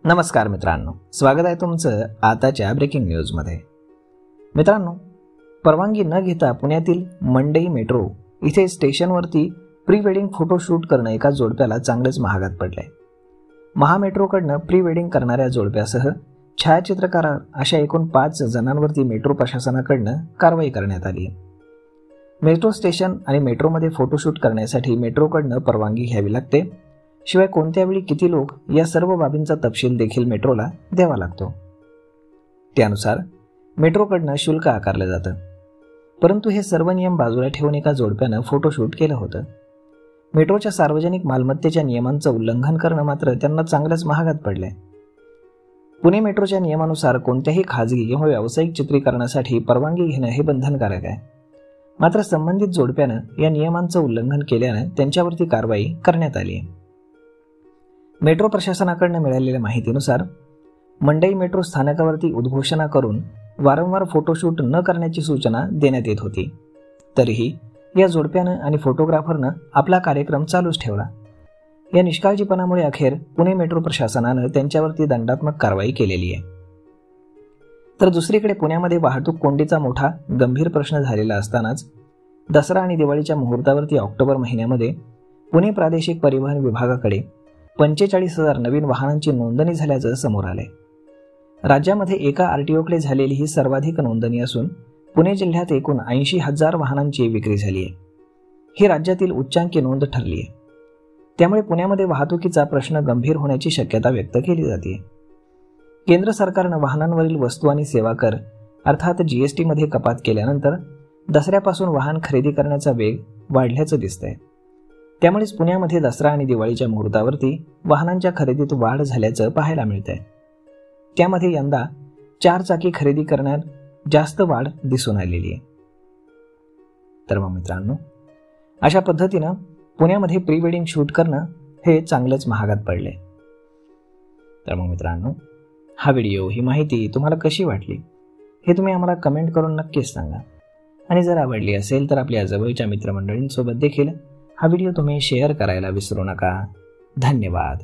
नमस्कार मित्रांनो, स्वागत आहे तुमचं आताच्या ब्रेकिंग न्यूजमध्ये। मित्रांनो, परवानगी न घेता पुण्यातील मंडई मेट्रो इथे स्टेशनवरती प्री वेडिंग फोटोशूट करणं एका जोडप्याला चांगलेच महागात पडलंय। महामेट्रोकडनं प्री वेडिंग करणाऱ्या जोडप्यासह छायाचित्रकार अशा एकूण 5 जणांवरती मेट्रो प्रशासनाकडनं कारवाई करण्यात आली। मेट्रो स्टेशन आणि मेट्रोमध्ये फोटोशूट करण्यासाठी मेट्रोकडनं परवानगी घ्यावी लागते, शिवाय कोणत्या वेळी किती लोक या सर्व बाबींचा तपशील देखील मेट्रोला द्यावा लागतो। त्यानुसार मेट्रोकडनं शुल्क आकारलं जातं, परंतु हे सर्व नियम बाजूला ठेवून एका जोडप्यानं फोटोशूट केलं होतं। मेट्रोच्या सार्वजनिक मालमत्तेच्या नियमांचं उल्लंघन करणं मात्र त्यांना चांगलंच महागात पडलंय। पुणे मेट्रोच्या नियमानुसार कोणत्याही खाजगी किंवा व्यावसायिक चित्रीकरणासाठी परवानगी घेणं हे बंधनकारक आहे, मात्र संबंधित जोडप्यानं या नियमांचं उल्लंघन केल्यानं त्यांच्यावरती कारवाई करण्यात आली आहे। मेट्रो प्रशासनाकडून मिळालेल्या माहितीनुसार मंडई मेट्रो स्थानकावरती उद्घोषणा करून वारंवार फोटोशूट न करण्याची सूचना देण्यात येत होती, तरीही या जोडप्यानं आणि फोटोग्राफरनं आपला कार्यक्रम चालूच ठेवला। या निष्काळजीपणामुळे अखेर पुणे मेट्रो प्रशासनानं त्यांच्यावरती दंडात्मक कारवाई केलेली आहे। तर दुसरीकडे पुण्यामध्ये वाहतूक कोंडीचा मोठा गंभीर प्रश्न झालेला असतानाच दसरा आणि दिवाळीच्या मुहूर्तावरती ऑक्टोबर महिन्यामध्ये पुणे प्रादेशिक परिवहन विभागाकडे 45,000 नवीन वाहनांची नोंदणी झाल्याचं समोर आलंय। राज्यामध्ये एका आरटीओकडे झालेली ही सर्वाधिक नोंदणी असून पुणे जिल्ह्यात एकूण 80,000 वाहनांची विक्री झाली आहे। ही राज्यातील उच्चांकी नोंद ठरली आहे। त्यामुळे पुण्यामध्ये वाहतुकीचा प्रश्न गंभीर होण्याची शक्यता व्यक्त केली जाते। केंद्र सरकारनं वाहनांवरील वस्तू आणि सेवा कर अर्थात जीएसटी मध्ये कपात केल्यानंतर दसऱ्यापासून वाहन खरेदी करण्याचा वेग वाढल्याचं दिसतंय। त्यामुळेच पुण्यामध्ये दसरा आणि दिवाळीच्या मुहूर्तावरती वाहनांच्या खरेदीत वाढ झाल्याचं पाहायला मिळतंय। त्यामध्ये यंदा 4 चाकी खरेदी करण्यात जास्त वाढ दिसून आलेली आहे। तर मग मित्रांनो, अशा पद्धतीनं पुण्यामध्ये प्री वेडिंग शूट करणं हे चांगलंच महागात पडले। तर मग मित्रांनो, हा व्हिडिओ, ही माहिती तुम्हाला कशी वाटली हे तुम्ही आम्हाला कमेंट करून नक्कीच सांगा। आणि जर आवडली असेल तर आपल्या जवळच्या मित्रमंडळींसोबत देखील हा व्हिडिओ तुम्ही शेअर करायला विसरू नका। धन्यवाद।